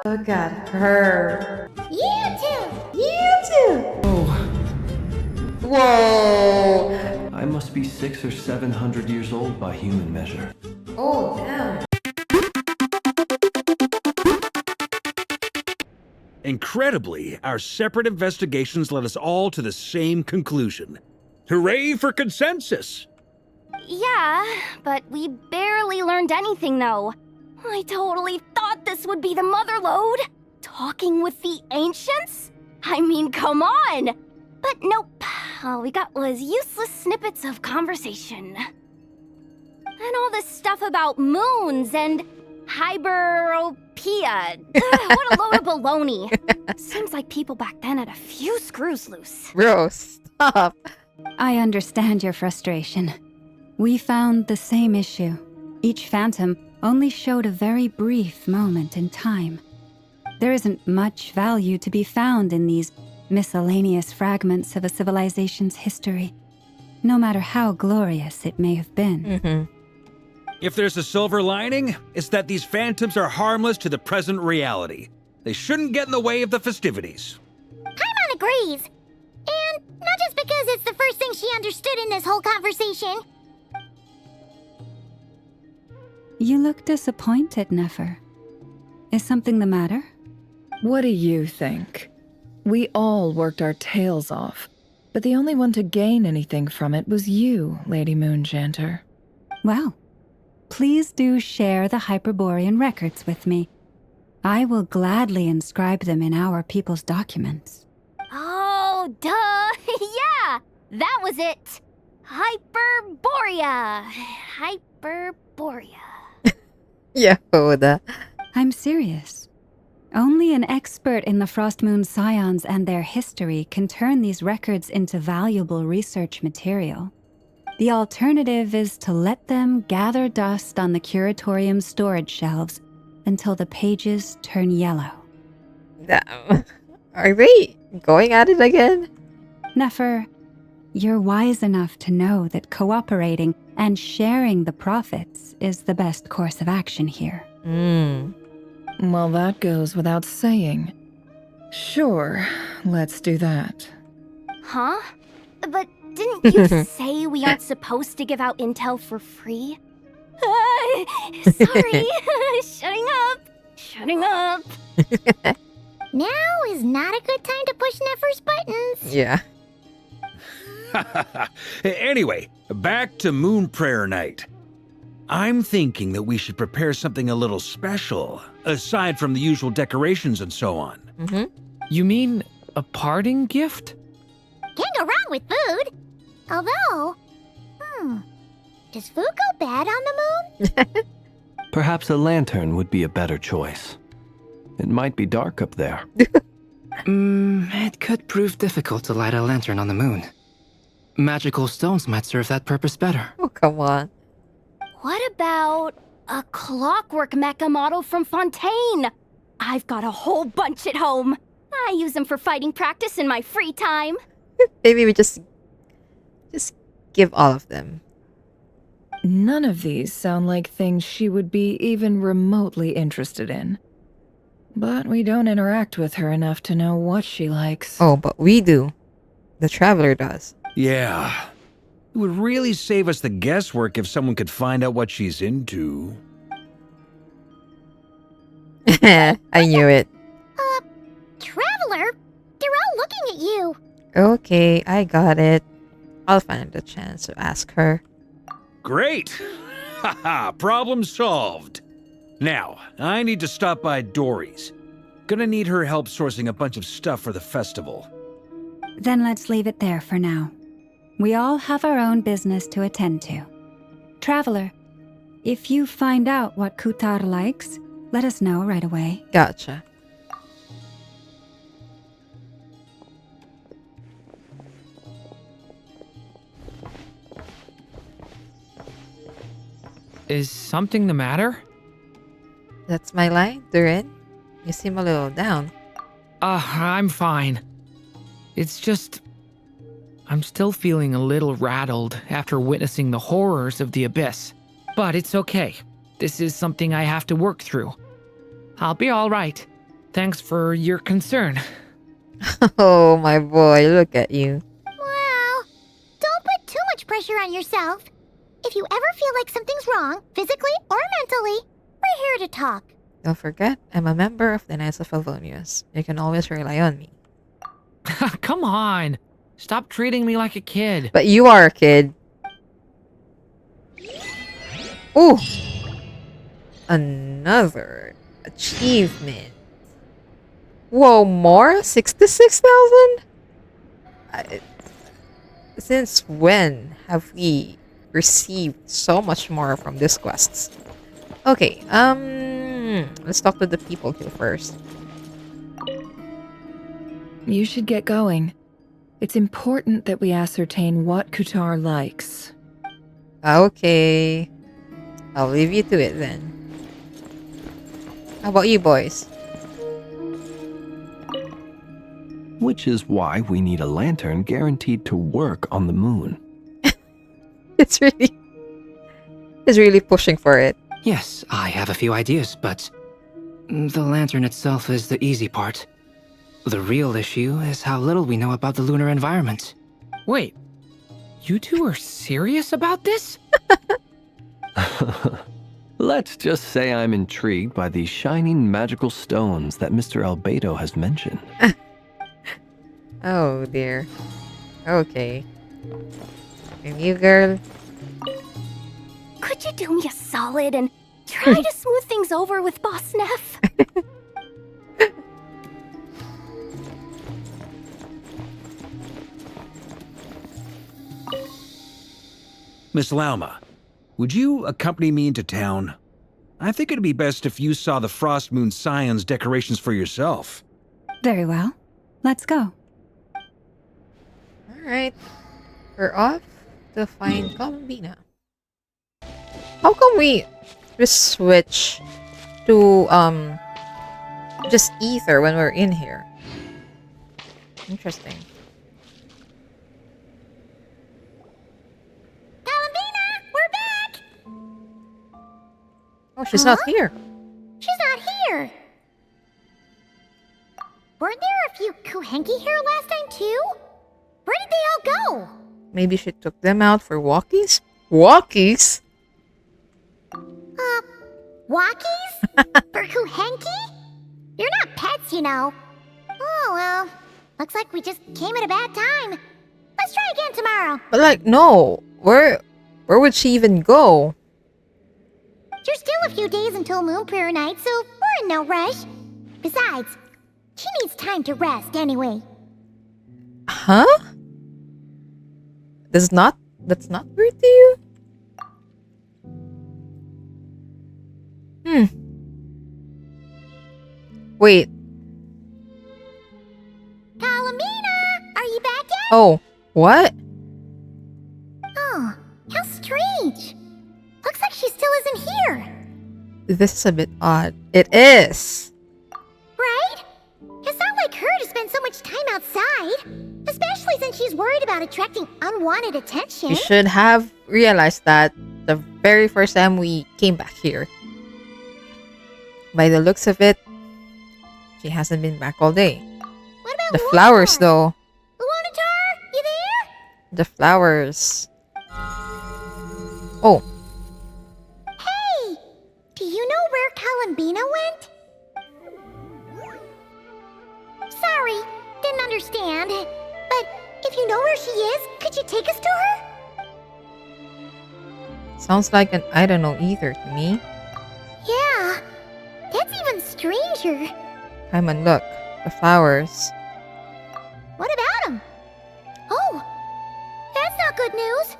Look at her. You too! You too! Whoa! I must be 600 or 700 years old by human measure. Oh, damn. Incredibly, our separate investigations led us all to the same conclusion. Hooray for consensus! Yeah, but we barely learned anything, though. I totally thought this would be the mother lode. Talking with the ancients? I mean, come on! But nope. All we got was useless snippets of conversation. And all this stuff about moons and hyperopia. What a load of baloney. Seems like people back then had a few screws loose. Bro, stop. I understand your frustration. We found the same issue. Each phantom only showed a very brief moment in time. There isn't much value to be found in these miscellaneous fragments of a civilization's history, no matter how glorious it may have been. If there's a silver lining, it's that these phantoms are harmless to the present reality. They shouldn't get in the way of the festivities. Paimon agrees. And not just because it's the first thing she understood in this whole conversation. You look disappointed, Nefer. Is something the matter? What do you think? We all worked our tails off, but the only one to gain anything from it was you, Lady Moonjanter. Well, please do share the Hyperborean records with me. I will gladly inscribe them in our people's documents. Oh, duh. Yeah, that was it. Hyperborea. Hyperborea. Yehuda. I'm serious. Only an expert in the Frostmoon Scions and their history can turn these records into valuable research material. The alternative is to let them gather dust on the curatorium's storage shelves until the pages turn yellow. Are they going at it again? Nefer, you're wise enough to know that cooperating and sharing the profits is the best course of action here. Well, that goes without saying. Sure, let's do that. Huh? But didn't you say we aren't supposed to give out intel for free? Sorry. Shutting up. Shutting up. Now is not a good time to push Nefer's buttons. Yeah. Anyway, back to Moon Prayer Night. I'm thinking that we should prepare something a little special, aside from the usual decorations and so on. You mean a parting gift? Can't go wrong with food. Although, does food go bad on the moon? Perhaps a lantern would be a better choice. It might be dark up there. It could prove difficult to light a lantern on the moon. Magical stones might serve that purpose better. Oh, come on. What about a clockwork mecha model from Fontaine? I've got a whole bunch at home. I use them for fighting practice in my free time. Maybe we just give all of them. None of these sound like things she would be even remotely interested in. But we don't interact with her enough to know what she likes. Oh, but we do. The Traveler does. Yeah. It would really save us the guesswork if someone could find out what she's into. I knew it. Traveler? They're all looking at you. Okay, I got it. I'll find a chance to ask her. Great! Haha, problem solved. Now, I need to stop by Dory's. Gonna need her help sourcing a bunch of stuff for the festival. Then let's leave it there for now. We all have our own business to attend to. Traveler, if you find out what Kutar likes, let us know right away. Gotcha. Is something the matter? That's my line, Durin. You seem a little down. I'm fine. It's just... I'm still feeling a little rattled after witnessing the horrors of the Abyss. But it's okay. This is something I have to work through. I'll be all right. Thanks for your concern. Oh, my boy, look at you. Well, don't put too much pressure on yourself. If you ever feel like something's wrong, physically or mentally, we're here to talk. Don't forget, I'm a member of the Knights of Favonius. You can always rely on me. Come on. Stop treating me like a kid. But you are a kid. Ooh! Another achievement. Whoa, more? 66,000? Since when have we received so much more from these quests? Okay, let's talk to the people here first. You should get going. It's important that we ascertain what Kutar likes. Okay. I'll leave you to it then. How about you boys? Which is why we need a lantern guaranteed to work on the moon. It's really pushing for it. Yes, I have a few ideas, but the lantern itself is the easy part. The real issue is how little we know about the lunar environment. Wait, you two are serious about this? Let's just say I'm intrigued by these shining magical stones that Mr. Albedo has mentioned. Oh dear. Okay. And you, girl? Could you do me a solid and try to smooth things over with Boss Neff? Miss Lauma, would you accompany me into town? I think it'd be best if you saw the Frost Moon Scion's decorations for yourself. Very well. Let's go. Alright. We're off to find Columbina. How come we just switch to just ether when we're in here? Interesting. Columbina, we're back! Oh, she's not here. She's not here. Weren't there a few Kuhenki here last time too? Where did they all go? Maybe she took them out for walkies? Walkies? Walkies? For Kuhenki? You're not pets, you know. Oh, well. Looks like we just came at a bad time. Let's try again tomorrow. But like, no. Where would she even go? There's still a few days until Moon Prayer Night, so we're in no rush. Besides, she needs time to rest anyway. Huh? That's not weird to you? Wait. Columbina, are you back yet? Oh, what? Oh, how strange. Looks like she still isn't here. This is a bit odd. It is. Right? It's not like her to spend so much time outside. Especially since she's worried about attracting unwanted attention. You should have realized that the very first time we came back here. By the looks of it, she hasn't been back all day. What about The flowers, though. Luanatar, you there? The flowers. Oh, Hey! Do you know where Columbina went? Sorry, didn't understand. But if you know where she is, could you take us to her? sounds like an I don't know either to me. Yeah, that's even stranger. Come and look. The flowers. What about them? Oh, that's not good news.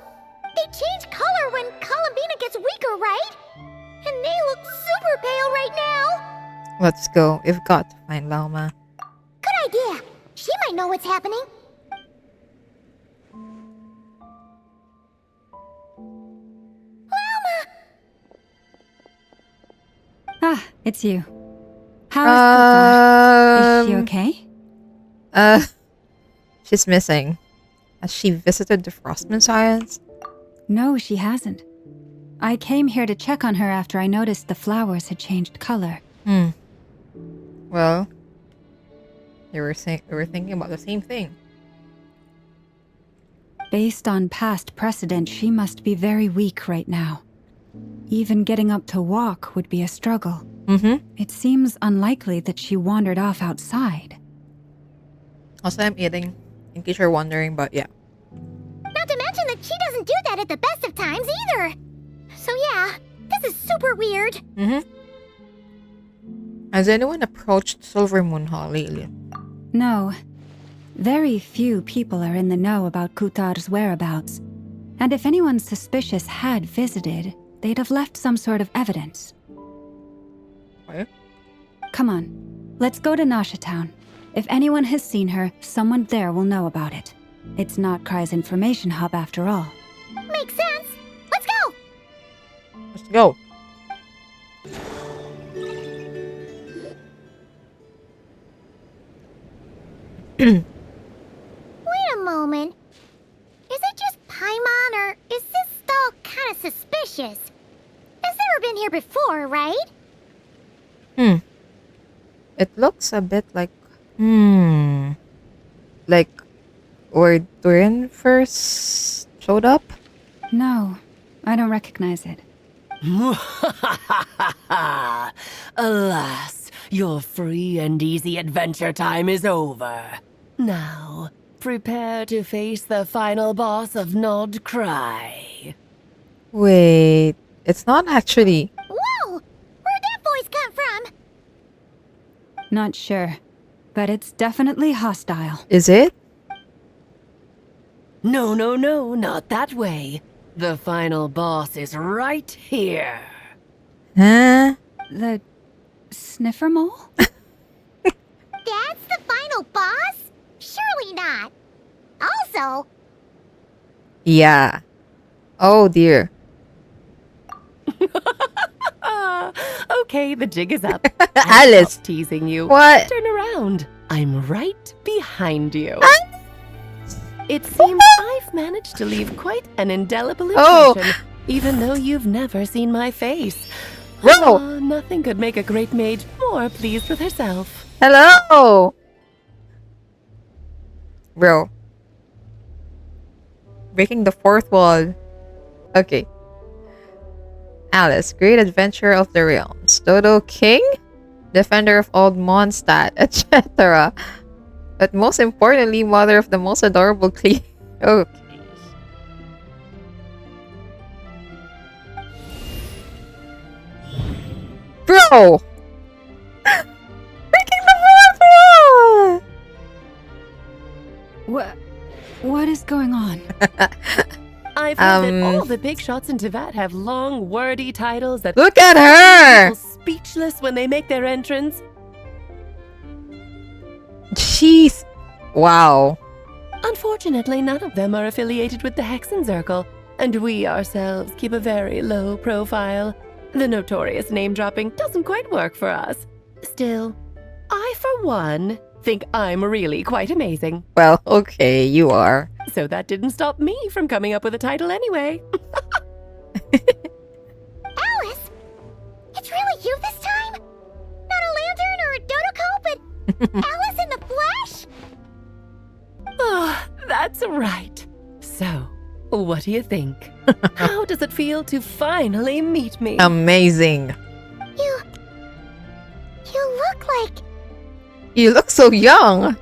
They change color when Columbina gets weaker, right? And they look super pale right now. Let's go. We've got to find Lauma. Good idea. She might know what's happening. Lauma! Ah, it's you. How is Kutar? Is she okay? She's missing. Has she visited the Frostman Science? No, she hasn't. I came here to check on her after I noticed the flowers had changed color. Well, we were thinking about the same thing. Based on past precedent, she must be very weak right now. Even getting up to walk would be a struggle. It seems unlikely that she wandered off outside. Also, I'm eating, in case you're wondering, but yeah. Not to mention that she doesn't do that at the best of times either. So yeah, this is super weird. Has anyone approached Silver Moon Hall lately? No. Very few people are in the know about Kutar's whereabouts. And if anyone suspicious had visited, they'd have left some sort of evidence. Okay. Come on, let's go to Nasha Town. If anyone has seen her, someone there will know about it. It's Nod-Krai's information hub after all. Makes sense. Let's go! Let's go. Wait a moment. Is it just Paimon, or is this stall kind of suspicious? It's never been here before, right? It looks a bit like... Like where Durin first showed up? No, I don't recognize it. Alas, your free and easy adventure time is over. Now, prepare to face the final boss of Nod-Krai. Wait, it's not actually... Whoa! Where'd that voice come from? Not sure, but it's definitely hostile. Is it? No, not that way. The final boss is right here. Huh? The sniffer mole? That's the final boss? Surely not. Also, Yeah. Oh dear. Okay, the jig is up. Alice! Stop teasing you. What? Turn around. I'm right behind you. It seems I've managed to leave quite an indelible impression, even though you've never seen my face. Bro! Nothing could make a great mage more pleased with herself. Hello! Bro. Breaking the fourth wall. Okay. Alice, great adventurer of the realms. Dodo King? Defender of old Mondstadt, etc. But most importantly, mother of the most adorable Klee. Okay. Bro! Breaking the fourth wall! What is going on? I've heard that all the big shots in Teyvat have long, wordy titles that Look at her! people speechless when they make their entrance. Jeez. Wow. Unfortunately, none of them are affiliated with the Hexenzirkel, and we ourselves keep a very low profile. The notorious name-dropping doesn't quite work for us. Still, I, for one, think I'm really quite amazing. Well, okay, you are. So that didn't stop me from coming up with a title anyway. Alice! It's really you this time? Not a lantern or a Dodoko, but Alice in the flesh? Oh, that's right. So, what do you think? How does it feel to finally meet me? Amazing. You look like... You look so young.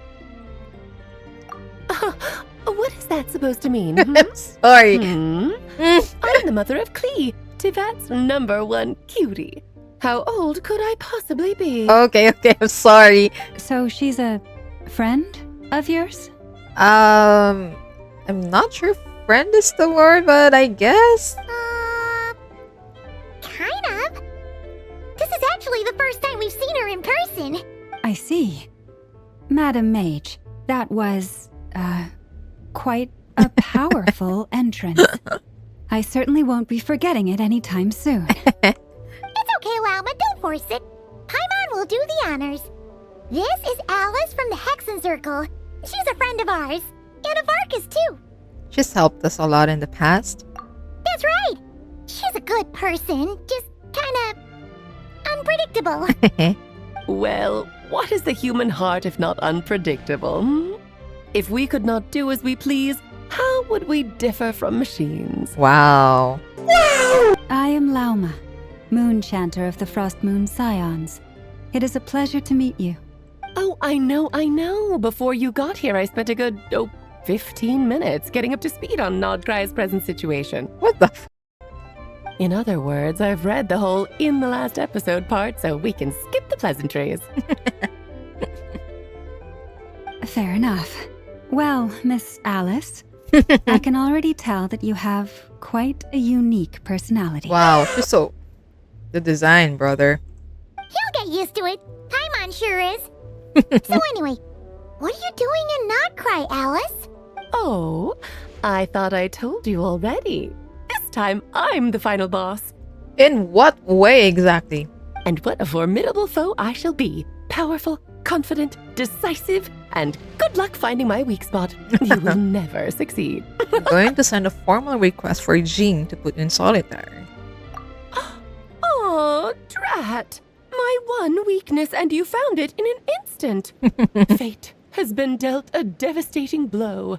What is that supposed to mean? I'm sorry. I'm the mother of Klee, Teyvat's #1 cutie. How old could I possibly be? Okay, I'm sorry. So she's a friend of yours? I'm not sure friend is the word, but I guess. Kind of. This is actually the first time we've seen her in person. I see. Madam Mage, that was, quite a powerful entrance. I certainly won't be forgetting it anytime soon. It's okay, Lalma, don't force it. Paimon will do the honors. This is Alice from the Hexenzirkel. She's a friend of ours. And of Arcus, too. She's helped us a lot in the past. That's right. She's a good person, just kinda unpredictable. Well, what is the human heart if not unpredictable? Hmm? If we could not do as we please, how would we differ from machines? Wow. I am Lauma, Moon Chanter of the Frost Moon Scions. It is a pleasure to meet you. Oh, I know. Before you got here, I spent a good, 15 minutes getting up to speed on Nod-Krai's present situation. What the In other words, I've read the whole in the last episode part, so we can skip the pleasantries. Fair enough. Well, Miss Alice, I can already tell that you have quite a unique personality. Wow, she's so... The design, brother. He'll get used to it. Paimon sure is. So anyway, what are you doing in Nod-Krai, Alice? Oh, I thought I told you already. This time, I'm the final boss. In what way exactly? And what a formidable foe I shall be. Powerful, confident, decisive, and good luck finding my weak spot. You will never succeed. I'm going to send a formal request for Jean to put in solitary. Oh, drat. My one weakness, and you found it in an instant. Fate has been dealt a devastating blow.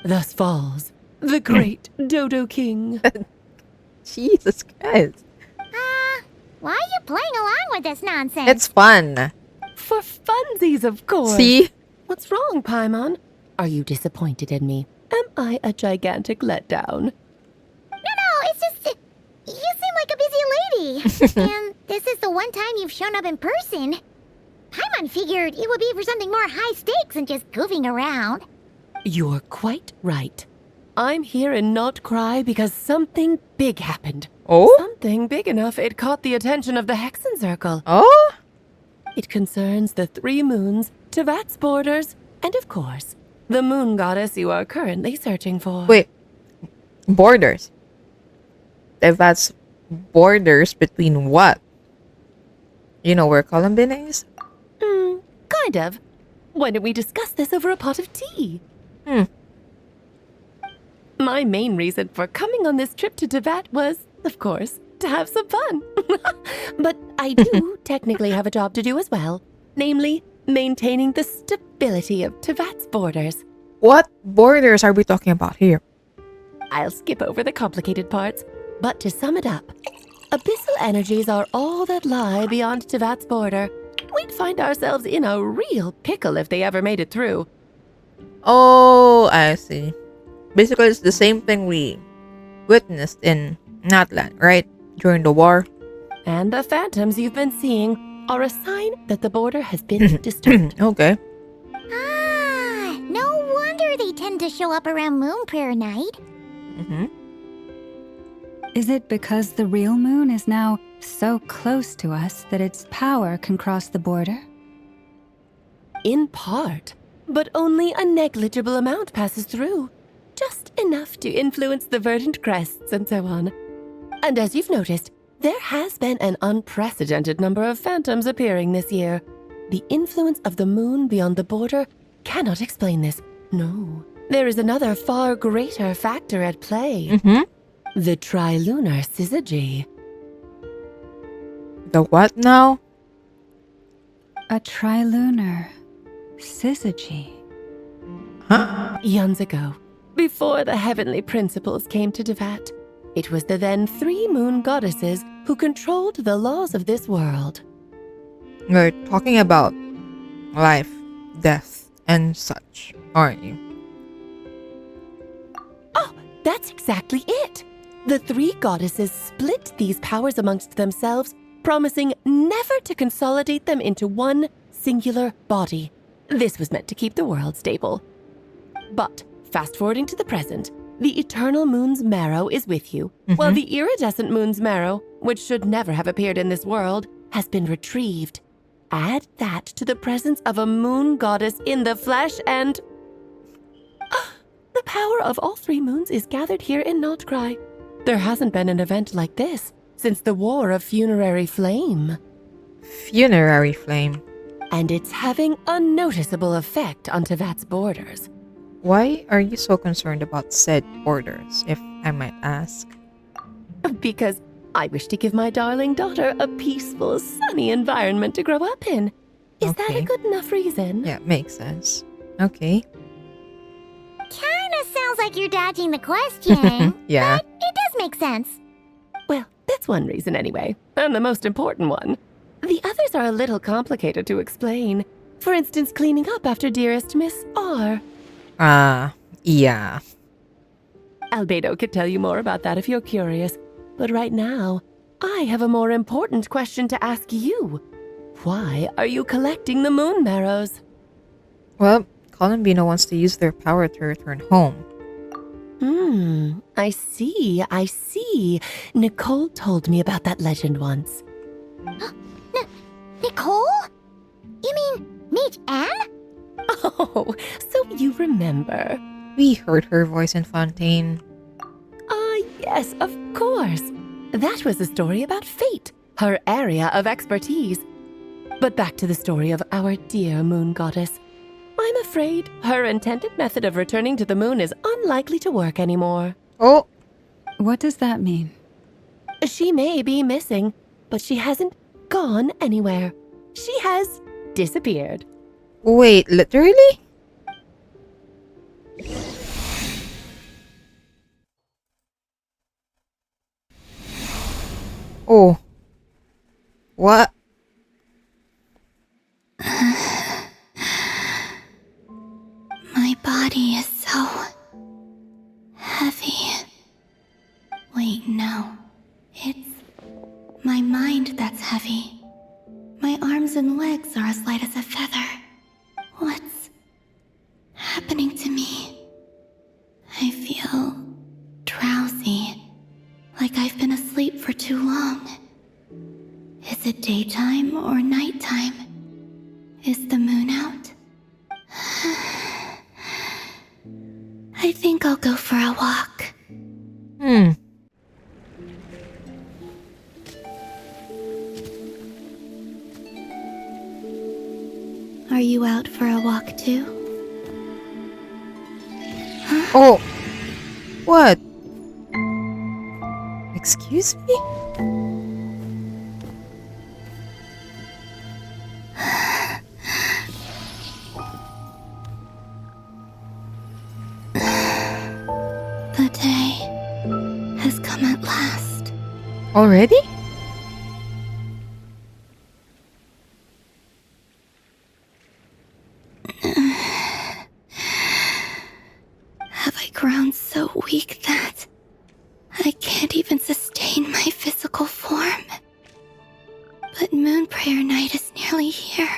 Thus falls the great Dodo King. Jesus Christ. Why are you playing along with this nonsense? It's fun. For funsies, of course. See? What's wrong, Paimon? Are you disappointed in me? Am I a gigantic letdown? No, it's just... You seem like a busy lady. And this is the one time you've shown up in person. Paimon figured it would be for something more high stakes than just goofing around. You're quite right. I'm here in Nod-Krai because something big happened. Oh? Something big enough it caught the attention of the Hexen Circle. Oh? It concerns the 3 moons, Tevat's borders, and of course, the moon goddess you are currently searching for. Wait. Borders. If that's borders between what? You know where Columbina is? Kind of. Why don't we discuss this over a pot of tea? My main reason for coming on this trip to Tevat was, of course, to have some fun. But I do technically have a job to do as well. Namely, maintaining the stability of Tevat's borders. What borders are we talking about here? I'll skip over the complicated parts, but to sum it up, abyssal energies are all that lie beyond Tevat's border. We'd find ourselves in a real pickle if they ever made it through. Oh, I see. Basically, it's the same thing we witnessed in Natlan, right? During the war. And the phantoms you've been seeing are a sign that the border has been disturbed. Okay. No wonder they tend to show up around Moon Prayer Night. Is it because the real moon is now so close to us that its power can cross the border? In part, but only a negligible amount passes through. Just enough to influence the verdant crests and so on. And as you've noticed, there has been an unprecedented number of phantoms appearing this year. The influence of the moon beyond the border cannot explain this. No, there is another far greater factor at play. The trilunar syzygy. The what now? A trilunar syzygy. Huh? Eons ago, before the heavenly principles came to Tevat, it was the then 3 moon goddesses who controlled the laws of this world. We're talking about life, death, and such, aren't you? Oh, that's exactly it. The 3 goddesses split these powers amongst themselves, promising never to consolidate them into one singular body. This was meant to keep the world stable. But, fast-forwarding to the present, the eternal moon's marrow is with you, while the iridescent moon's marrow, which should never have appeared in this world, has been retrieved. Add that to the presence of a moon goddess in the flesh and... the power of all 3 moons is gathered here in Nod-Krai. There hasn't been an event like this since the War of Funerary Flame. Funerary Flame. And it's having a noticeable effect on Tevat's borders. Why are you so concerned about said borders, if I might ask? Because I wish to give my darling daughter a peaceful, sunny environment to grow up in. Is that a Okay. good enough reason? Yeah, makes sense. Okay. Kinda sounds like you're dodging the question. Yeah. But it does make sense. Well, that's one reason anyway, and the most important one. The others are a little complicated to explain. For instance, cleaning up after dearest Miss R. Yeah. Albedo could tell you more about that if you're curious. But right now, I have a more important question to ask you. Why are you collecting the moon marrows? Well, Columbina wants to use their power to return home. I see. Nicole told me about that legend once. Nicole? You mean Mage Anne? Oh, so you remember. We heard her voice in Fontaine. Yes, of course. That was a story about fate, her area of expertise. But back to the story of our dear moon goddess. I'm afraid her intended method of returning to the moon is unlikely to work anymore. Oh, What does that mean? She may be missing, but she hasn't gone anywhere. She has disappeared. wait, literally? Oh. What? My body is so heavy. Wait, no. It's my mind that's heavy. My arms and legs are as light as a feather. What's happening to me? I feel drowsy, like I've been asleep for too long. Is it daytime or nighttime? Is the moon out? I think I'll go for a walk. Are you out for a walk too? Oh. What? Excuse me? The day has come at last. Already? Have I grown so weak that I can't even sustain my physical form? But Moon Prayer Night is nearly here.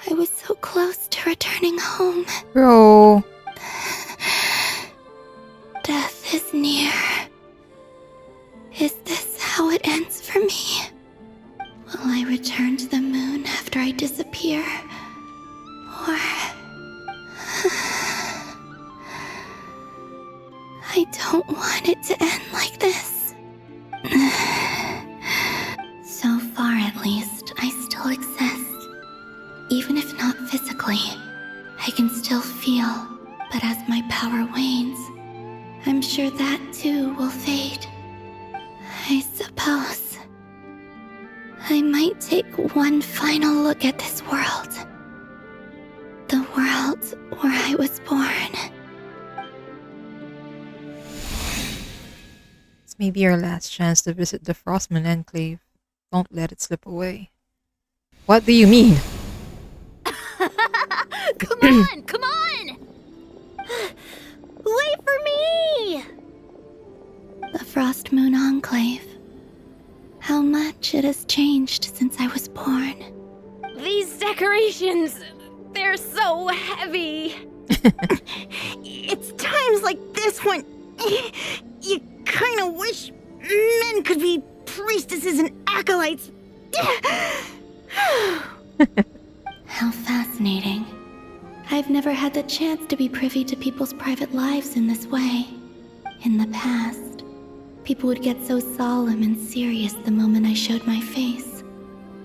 I was so close to returning home. Bro. Death is near. Is this how it ends for me? Will I return to the moon after I disappear? Or... I don't want it to end like this. So far, at least, I still exist. Even if not physically, I can still feel. But as my power wanes, I'm sure that too will fade. I suppose I might take one final look at this world. The world where I was born. This may be our last chance to visit the Frostman Enclave. Don't let it slip away. What do you mean? Come on, come on! Wait for me! The Frost Moon Enclave. How much it has changed since I was born. These decorations, they're so heavy. It's times like this when you kind of wish men could be priestesses and acolytes. How fascinating. I've never had the chance to be privy to people's private lives in this way. In the past, people would get so solemn and serious the moment I showed my face.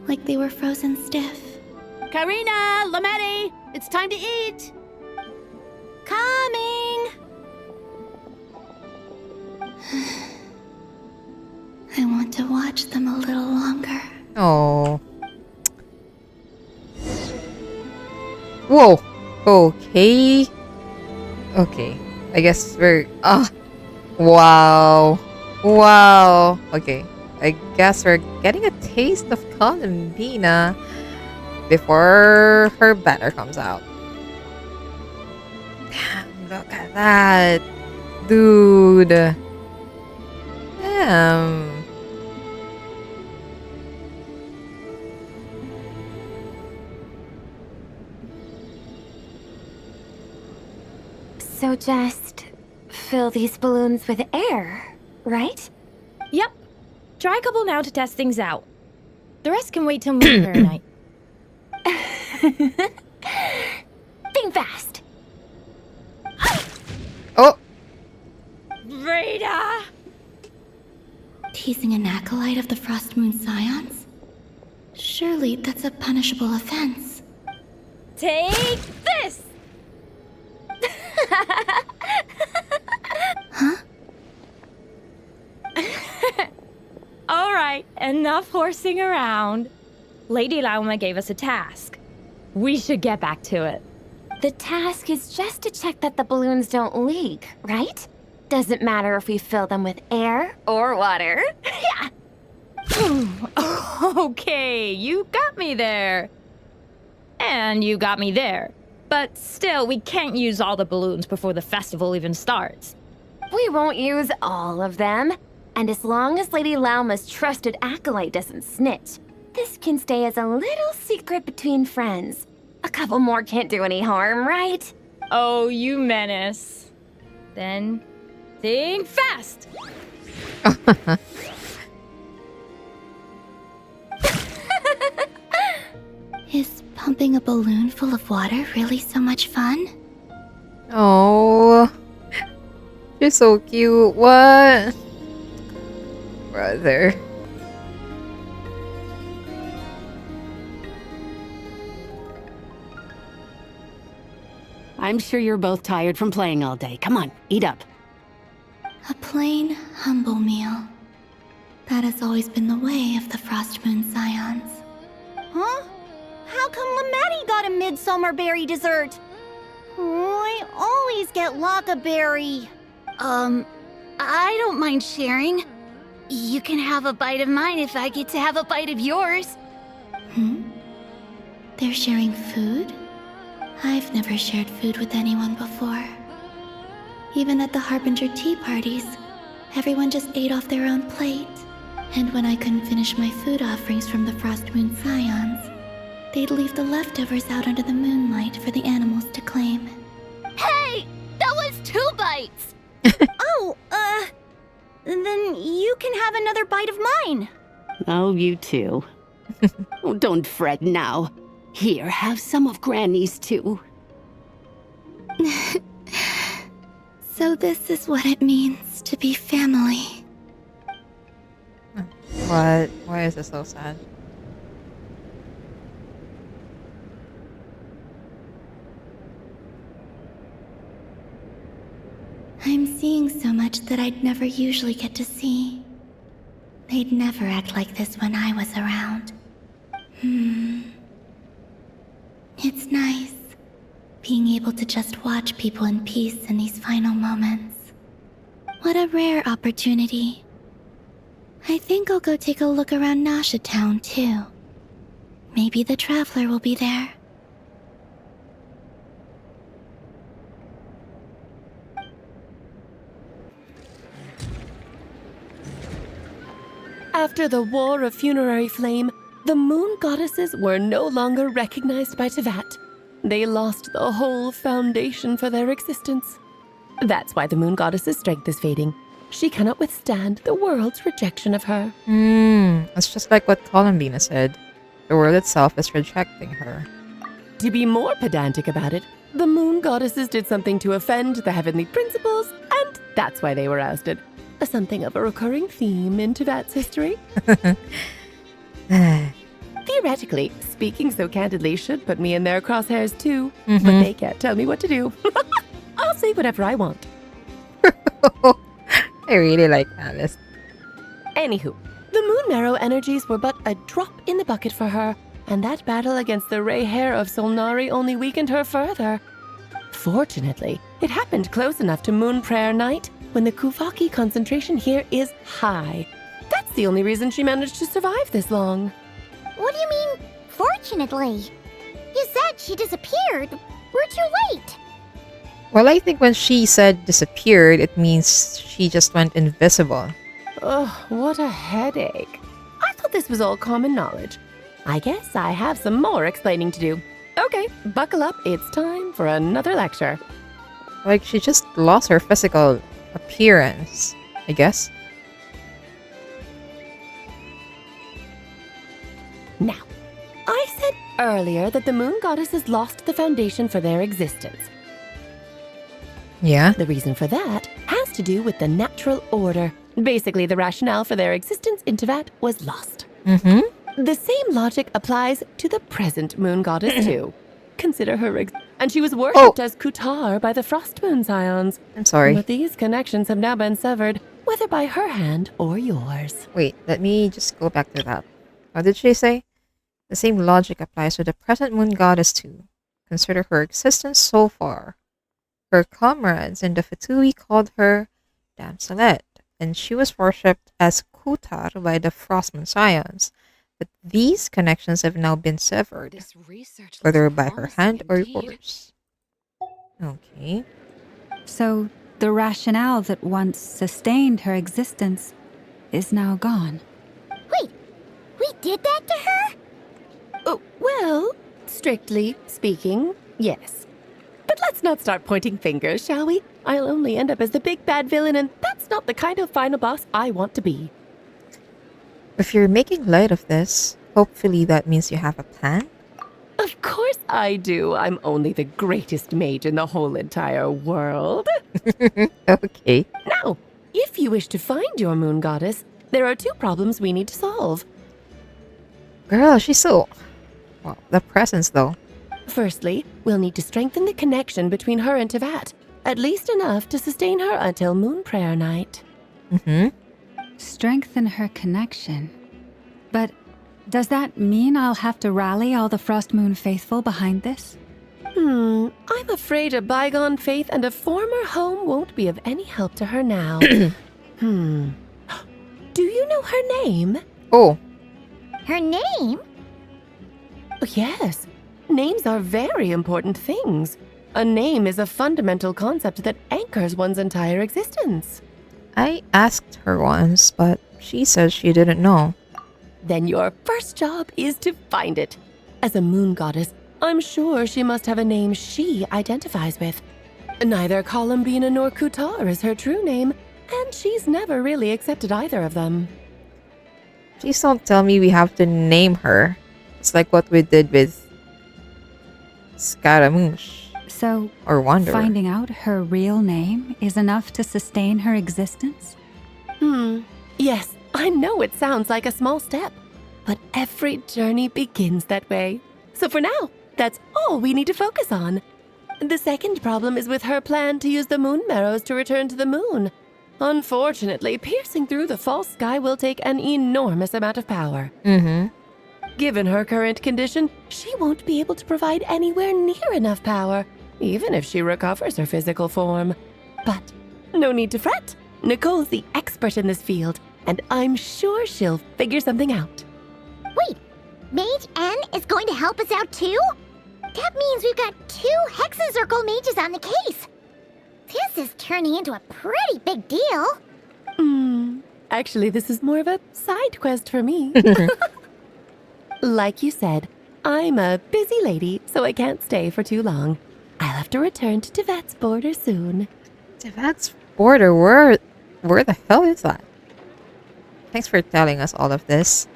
Like they were frozen stiff. Karina, Lametti, it's time to eat. Coming. to watch them a little longer. Oh. Whoa. Okay. Okay. I guess we're... Wow. Wow. Okay. I guess we're getting a taste of Columbina before her banner comes out. Damn, look at that. Dude. Damn. So just fill these balloons with air, right? Yep. Try a couple now to test things out. The rest can wait till Moonfire night. Think fast. Oh! Rita! Teasing an acolyte of the Frost Moon Scions? Surely that's a punishable offense. Take this! Huh? Alright, enough horsing around. Lady Lauma gave us a task. We should get back to it. The task is just to check that the balloons don't leak, right? Doesn't matter if we fill them with air or water. Yeah. Okay, you got me there. And you got me there. But still, we can't use all the balloons before the festival even starts. We won't use all of them. And as long as Lady Lauma's trusted acolyte doesn't snitch, this can stay as a little secret between friends. A couple more can't do any harm, right? Oh, you menace. Then, think fast! Is pumping a balloon full of water really so much fun? Oh. You're so cute. What? Brother. I'm sure you're both tired from playing all day. Come on, eat up. A plain, humble meal. That has always been the way of the Frost Moon Scions. Huh? How come Lamatti got a midsummer berry dessert? Oh, I always get Lockaberry. I don't mind sharing. You can have a bite of mine if I get to have a bite of yours. They're sharing food? I've never shared food with anyone before. Even at the Harbinger tea parties, everyone just ate off their own plate. And when I couldn't finish my food offerings from the Frost Moon Scions, they'd leave the leftovers out under the moonlight for the animals to claim. Hey! That was 2 bites! Oh, then you can have another bite of mine. Oh, you too. Oh, don't fret now. Here, have some of Granny's too. So this is what it means to be family. What? Why is this so sad? I'm seeing so much that I'd never usually get to see. They'd never act like this when I was around. It's nice, being able to just watch people in peace in these final moments. What a rare opportunity. I think I'll go take a look around Nasha Town, too. Maybe the Traveler will be there. After the War of Funerary Flame, the Moon Goddesses were no longer recognized by Tevat. They lost the whole foundation for their existence. That's why the Moon Goddess's strength is fading. She cannot withstand the world's rejection of her. It's just like what Columbina said. The world itself is rejecting her. To be more pedantic about it, the Moon Goddesses did something to offend the heavenly principles, and that's why they were ousted. Something of a recurring theme in Tevat's history. Theoretically, speaking so candidly should put me in their crosshairs too, but they can't tell me what to do. I'll say whatever I want. I really like Alice. Anywho, the Moon marrow energies were but a drop in the bucket for her, and that battle against the Ray Hair of Solnari only weakened her further. Fortunately, it happened close enough to Moon Prayer Night when the Kuvaki concentration here is high. That's the only reason she managed to survive this long. What do you mean, fortunately? You said she disappeared. We're too late. Well, I think when she said disappeared, it means she just went invisible. Ugh, what a headache. I thought this was all common knowledge. I guess I have some more explaining to do. Okay, buckle up. It's time for another lecture. Like, she just lost her physical appearance, I guess. Now, I said earlier that the moon goddesses lost the foundation for their existence. Yeah? The reason for that has to do with the natural order. Basically, the rationale for their existence in Tevat was lost. Mm-hmm. The same logic applies to the present moon goddess, too. Consider her and she was worshipped as Kutar by the Frost Moon Scions. I'm sorry. But these connections have now been severed, whether by her hand or yours. Wait, let me just go back to that. What did she say? The same logic applies to the present moon goddess too. Consider her existence so far. Her comrades in the Fatui called her Damselet, and she was worshipped as Kutar by the Frostmoon Scions. But these connections have now been severed, whether by her hand or yours. Okay. So the rationale that once sustained her existence is now gone. Wait, we did that to her? Oh, well, strictly speaking, yes. But let's not start pointing fingers, shall we? I'll only end up as the big bad villain, and that's not the kind of final boss I want to be. If you're making light of this, hopefully that means you have a plan? Of course I do. I'm only the greatest mage in the whole entire world. Okay. Now, if you wish to find your moon goddess, there are two problems we need to solve. Girl, she's so... Well, the presence though. Firstly, we'll need to strengthen the connection between her and Tevat, at least enough to sustain her until Moon Prayer Night. Mm-hmm. Strengthen her connection. But does that mean I'll have to rally all the Frost Moon faithful behind this? I'm afraid a bygone faith and a former home won't be of any help to her now. Do you know her name? Oh. Her name? Yes. Names are very important things. A name is a fundamental concept that anchors one's entire existence. I asked her once, but she said she didn't know. Then your first job is to find it. As a moon goddess, I'm sure she must have a name she identifies with. Neither Columbina nor Kutar is her true name, and she's never really accepted either of them. Please don't tell me we have to name her. It's like what we did with Scaramouche. So, or Wanderer. Finding out her real name is enough to sustain her existence? Yes, I know it sounds like a small step, but every journey begins that way. So for now, that's all we need to focus on. The second problem is with her plan to use the moon marrows to return to the moon. Unfortunately, piercing through the false sky will take an enormous amount of power. Given her current condition, she won't be able to provide anywhere near enough power, even if she recovers her physical form. But no need to fret. Nicole's the expert in this field, and I'm sure she'll figure something out. Wait, Mage N is going to help us out too? That means we've got 2 Hexencircle mages on the case. This is turning into a pretty big deal. Actually, this is more of a side quest for me. Like you said, I'm a busy lady, so I can't stay for too long. I'll have to return to Tevat's border soon. Tevat's border? Where the hell is that? Thanks for telling us all of this.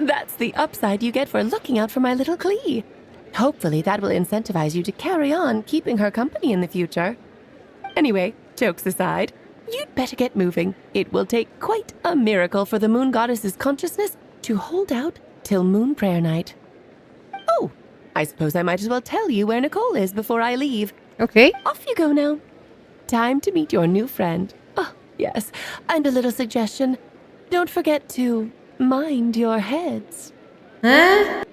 That's the upside you get for looking out for my little Klee. Hopefully that will incentivize you to carry on keeping her company in the future. Anyway, jokes aside, you'd better get moving. It will take quite a miracle for the moon goddess's consciousness to hold out till Moon Prayer Night. Oh, I suppose I might as well tell you where Nicole is before I leave. Okay. Off you go now. Time to meet your new friend. Oh, yes, and a little suggestion. Don't forget to mind your heads. Huh?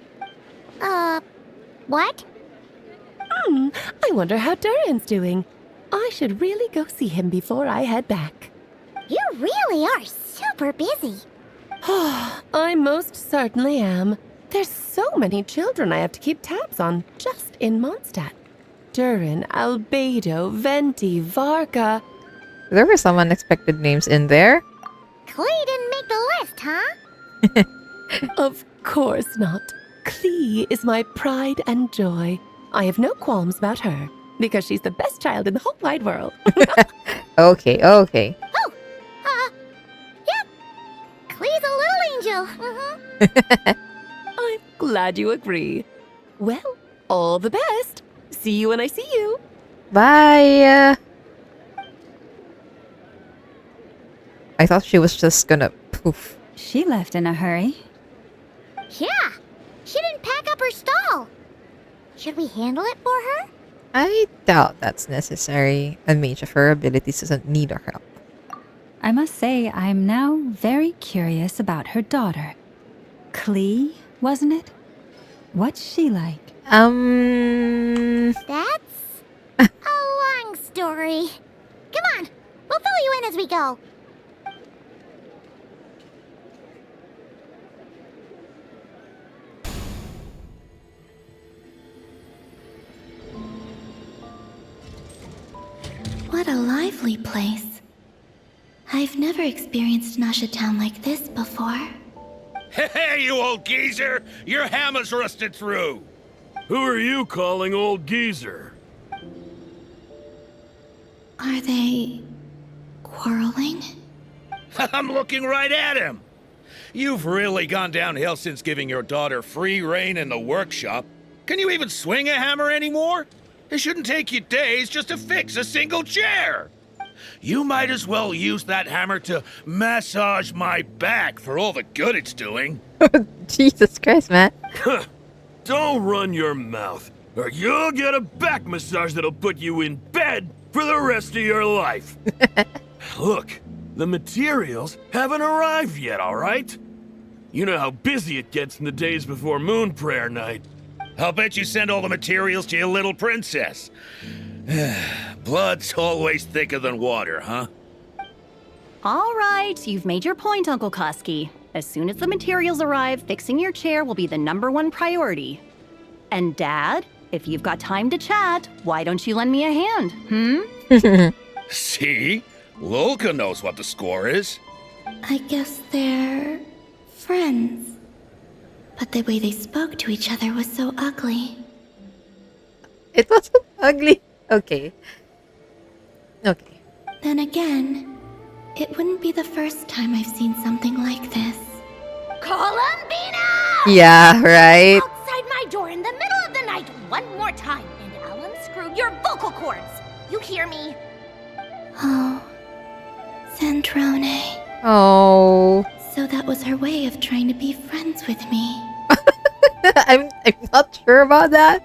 What? I wonder how Durin's doing. I should really go see him before I head back. You really are super busy. I most certainly am. There's so many children I have to keep tabs on just in Mondstadt. Durin, Albedo, Venti, Varga. There were some unexpected names in there. Klee didn't make the list, huh? Of course not. Klee is my pride and joy. I have no qualms about her, because she's the best child in the whole wide world. Okay. Oh, yep. Klee's a little angel. I'm glad you agree. Well, all the best. See you when I see you. Bye. I thought she was just gonna poof. She left in a hurry. Yeah, she didn't pack up her stall. Should we handle it for her? I doubt that's necessary. A mage of her abilities doesn't need our help. I must say, I'm now very curious about her daughter. Klee, wasn't it? What's she like? That's a long story. Come on, we'll fill you in as we go. What a lively place. I've never experienced Nasha Town like this before. Hey, you old geezer! Your hammer's rusted through! Who are you calling old geezer? Are they quarreling? I'm looking right at him! You've really gone downhill since giving your daughter free reign in the workshop. Can you even swing a hammer anymore? It shouldn't take you days just to fix a single chair! You might as well use that hammer to massage my back for all the good it's doing. Jesus Christ, Matt. Don't run your mouth, or you'll get a back massage that'll put you in bed for the rest of your life. Look, the materials haven't arrived yet, all right? You know how busy it gets in the days before Moon Prayer Night. I'll bet you send all the materials to your little princess. Blood's always thicker than water, huh? All right, you've made your point, Uncle Koski. As soon as the materials arrive, fixing your chair will be the #1 priority. And Dad, if you've got time to chat, why don't you lend me a hand, See? Lolka knows what the score is. I guess they're friends. But the way they spoke to each other was so ugly. It wasn't ugly. Okay. Then again, it wouldn't be the first time I've seen something like this. Columbina! Yeah, right? Outside my door in the middle of the night one more time, and I'll unscrew your vocal cords. You hear me? Oh, Zandrone. Oh. So that was her way of trying to be friends with me. I'm not sure about that.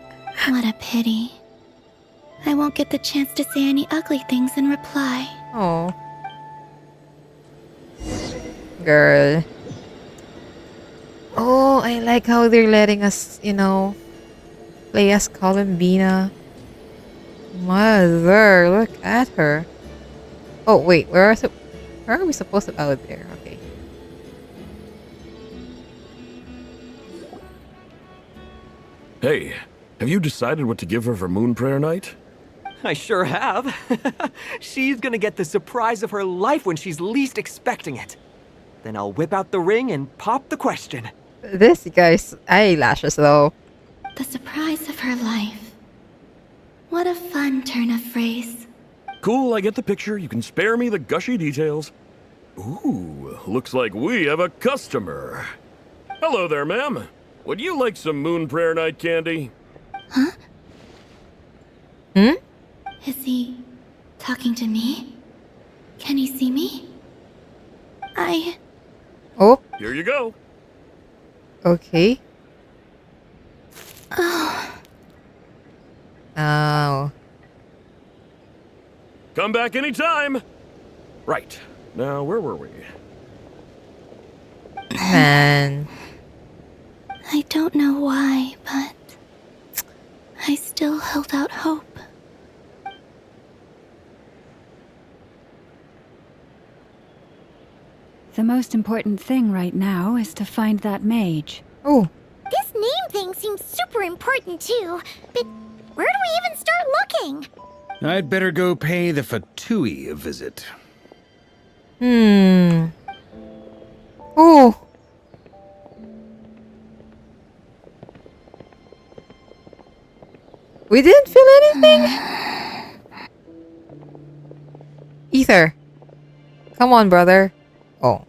What a pity. I won't get the chance to say any ugly things in reply. Oh. Girl. Oh, I like how they're letting us, play as Columbina. Mother, look at her. Oh, wait, where are we supposed to... Oh, there, okay. Hey, have you decided what to give her for Moon Prayer Night? I sure have. She's gonna get the surprise of her life when she's least expecting it. Then I'll whip out the ring and pop the question. This guy's eyelashes, though. The surprise of her life. What a fun turn of phrase. Cool, I get the picture. You can spare me the gushy details. Ooh, looks like we have a customer. Hello there, ma'am. Would you like some Moon Prayer Night candy? Huh? Hmm? Is he talking to me? Can he see me? Oh. Here you go. Okay. Oh. Oh. Come back anytime. Right. Now, where were we? Man. I don't know why, but I still held out hope. The most important thing right now is to find that mage. Oh. This name thing seems super important too, but where do we even start looking? I'd better go pay the Fatui a visit. Oh. We didn't feel anything? Ether. Come on, brother. Oh.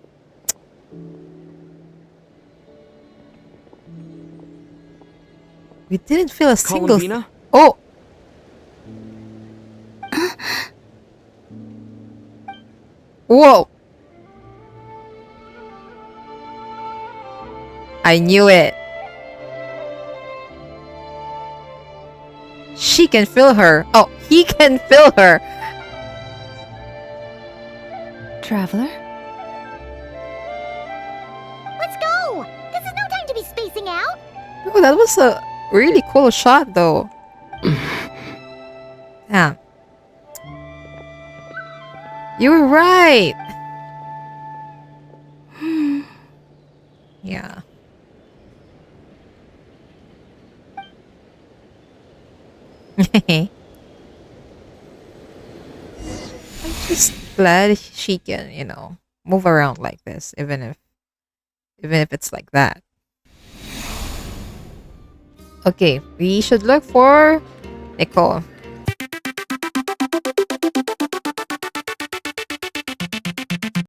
We didn't feel a single Columbina? Oh. Whoa. I knew it. She can feel her. Oh, he can feel her. Traveler? Let's go! This is no time to be spacing out! Oh, that was a really cool shot, though. Damn. You were right. Yeah. I'm just glad she can, you know, move around like this, even if it's like that. Okay, we should look for Nicole.